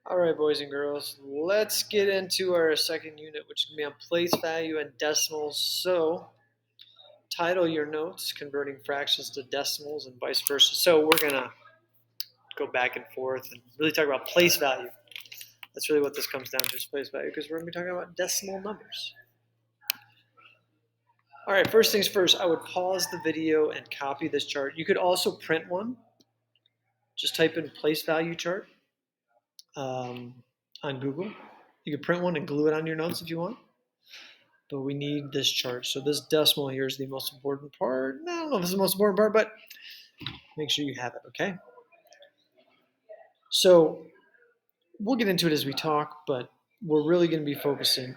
All right, boys and girls, let's get into our second unit, which is going to be on place value and decimals. So, title your notes, converting fractions to decimals and vice versa. So, we're going to go back and forth and really talk about place value. That's really what this comes down to, is place value, because we're going to be talking about decimal numbers. All right, first things first, I would pause the video and copy this chart. You could also print one. Just type in place value chart on Google. You could print one and glue it on your notes if you want. But we need this chart. So this decimal here is the most important part. I don't know if it's the most important part, but make sure you have it, okay? So we'll get into it as we talk, but we're really going to be focusing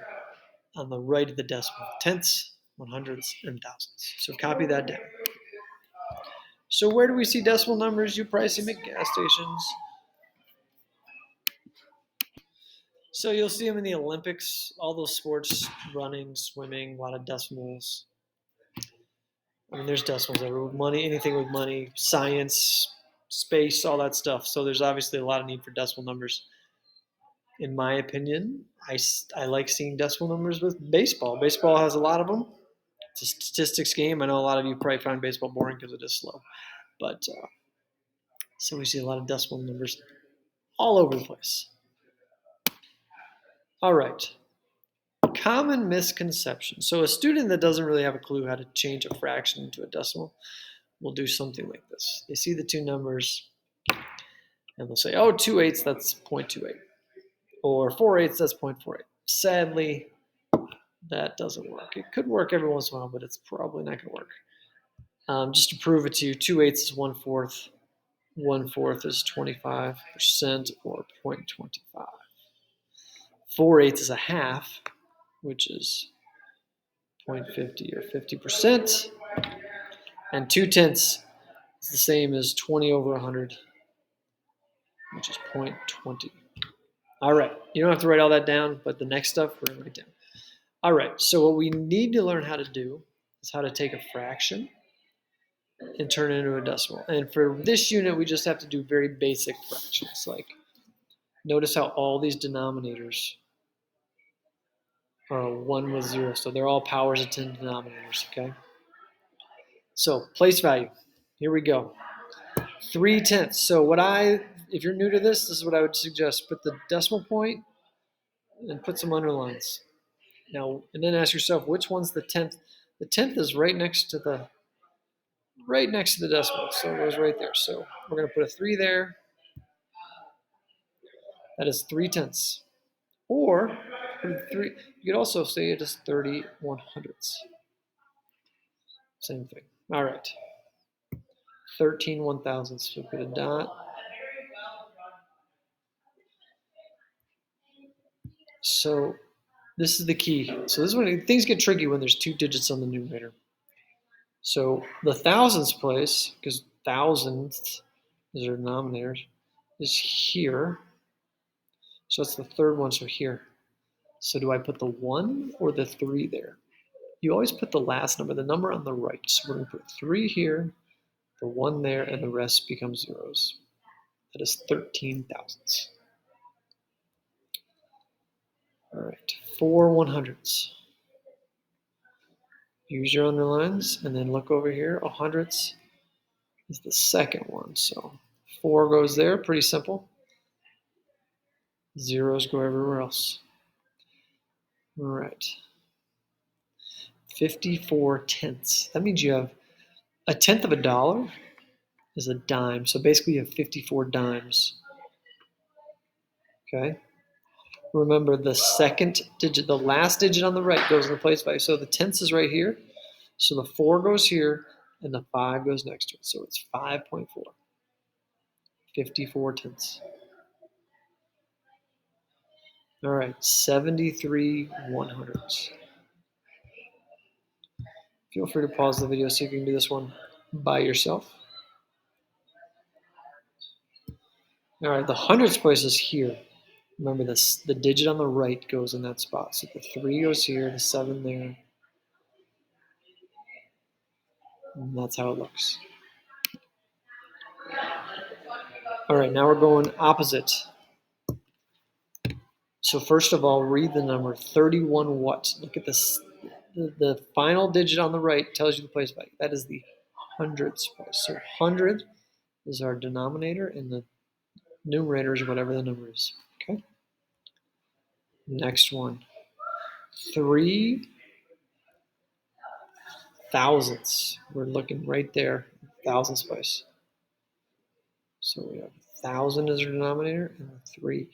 on the right of the decimal, tenths, 100ths, and thousands. So copy that down. So where do we see decimal numbers? You probably see them at gas stations. So you'll see them in the Olympics, all those sports, running, swimming, a lot of decimals. I mean, there's decimals everywhere. Money, anything with money, science, space, all that stuff. So there's obviously a lot of need for decimal numbers. In my opinion, I like seeing decimal numbers with baseball. Baseball has a lot of them. It's a statistics game. I know a lot of you probably find baseball boring because it is slow. But so we see a lot of decimal numbers all over the place. All right. Common misconception. So a student that doesn't really have a clue how to change a fraction into a decimal will do something like this. They see the two numbers and they'll say, oh, 2/8, that's 0.28. Or 4/8, that's 0.48. Sadly, that doesn't work. It could work every once in a while, but it's probably not going to work. Just to prove it to you, 2/8 is 1/4. 1/4 is 25% or 0.25. 4/8 is a half, which is 0.50 or 50%. And 2/10 is the same as 20 over 100, which is 0.20. All right, you don't have to write all that down, but the next stuff we're going to write down. All right, so what we need to learn how to do is how to take a fraction and turn it into a decimal. And for this unit, we just have to do very basic fractions. Like, notice how all these denominators are 1 with 0. So they're all powers of 10 denominators, okay? So place value, here we go. 3/10. So if you're new to this is what I would suggest. Put the decimal point and put some underlines. Now, and then ask yourself, which one's the 10th? The 10th is right next to the decimal, so it goes right there. So we're going to put a 3 there. That is 3/10. Or you could also say it is 30/100ths. Same thing. All right. 13/1000ths. So put a dot. So this is the key. So this is when things get tricky, when there's two digits on the numerator. So the thousands place, because thousands is our denominators, is here. So it's the third one, so here. So do I put the 1 or the 3 there? You always put the last number, the number on the right. So we're going to put 3 here, the 1 there, and the rest becomes zeros. That is 13/1000ths. All right, 4/100ths. Use your underlines, and then look over here. 100ths is the second one. So 4 goes there, pretty simple. Zeros go everywhere else. All right. 54/10ths. That means you have a tenth of a dollar is a dime. So basically you have 54 dimes. Okay. Remember, the second digit, the last digit on the right goes in the place value. So the tenths is right here. So the 4 goes here and the 5 goes next to it. So it's 5.4. 54/10ths. All right, 73/100ths. Feel free to pause the video so you can do this one by yourself. All right, the hundredths place is here. Remember this, the digit on the right goes in that spot. So the 3 goes here, the 7 there. And that's how it looks. All right, now we're going opposite. So first of all, read the number 31 what? Look at this. The final digit on the right tells you the place value. That is the hundredths place. So 100 is our denominator, and the numerator is whatever the number is. Okay. Next one. 3 thousandths. We're looking right there, thousandths place. So we have 1,000 as our denominator and the 3.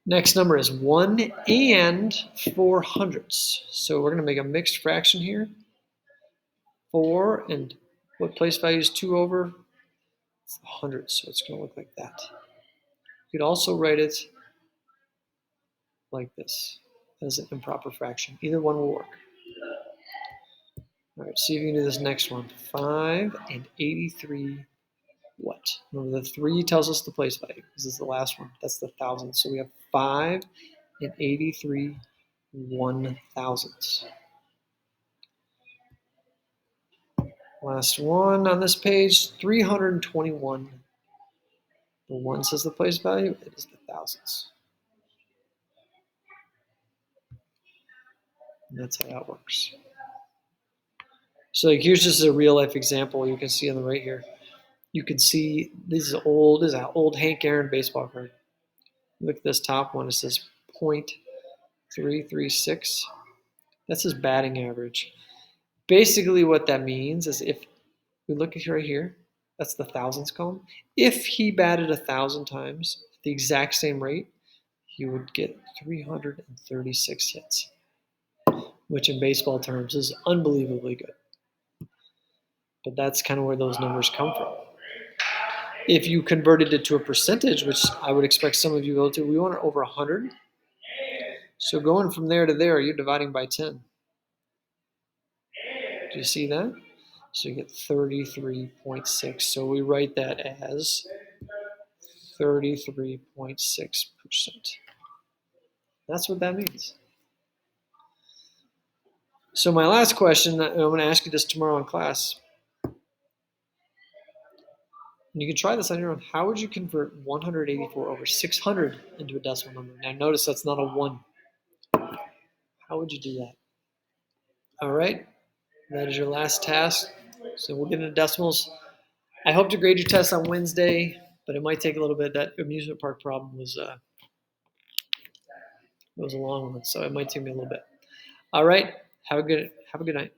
Next number is 1 and 4 hundredths. So we're going to make a mixed fraction here. 4 and what place value is 2 over? It's hundredths, so it's going to look like that. You could also write it like this as an improper fraction. Either one will work. All right, see if you can do this next one. 5 and 83 what? Remember, the 3 tells us the place value. This is the last one. That's the thousandths. So we have 5 and 83 1,000ths. Last one on this page, 321. The 1 says the place value. It is the thousandths. And that's how that works. So like here's just a real life example you can see on the right here. You can see this is an old Hank Aaron baseball card. Look at this top one. It says .336. That's his batting average. Basically what that means is if we look at right here, that's the thousandths column. If he batted 1,000 times at the exact same rate, he would get 336 hits, which in baseball terms is unbelievably good. But that's kind of where those numbers come from. If you converted it to a percentage, which I would expect some of you will do, we want it over 100. So going from there to there, you're dividing by 10. Do you see that? So you get 33.6. So we write that as 33.6%. That's what that means. So my last question, I'm going to ask you this tomorrow in class. And you can try this on your own. How would you convert 184 over 600 into a decimal number? Now notice that's not a 1. How would you do that? All right, that is your last task. So we'll get into decimals. I hope to grade your test on Wednesday, but it might take a little bit. That amusement park problem was a long one, so it might take me a little bit. All right, have a good night.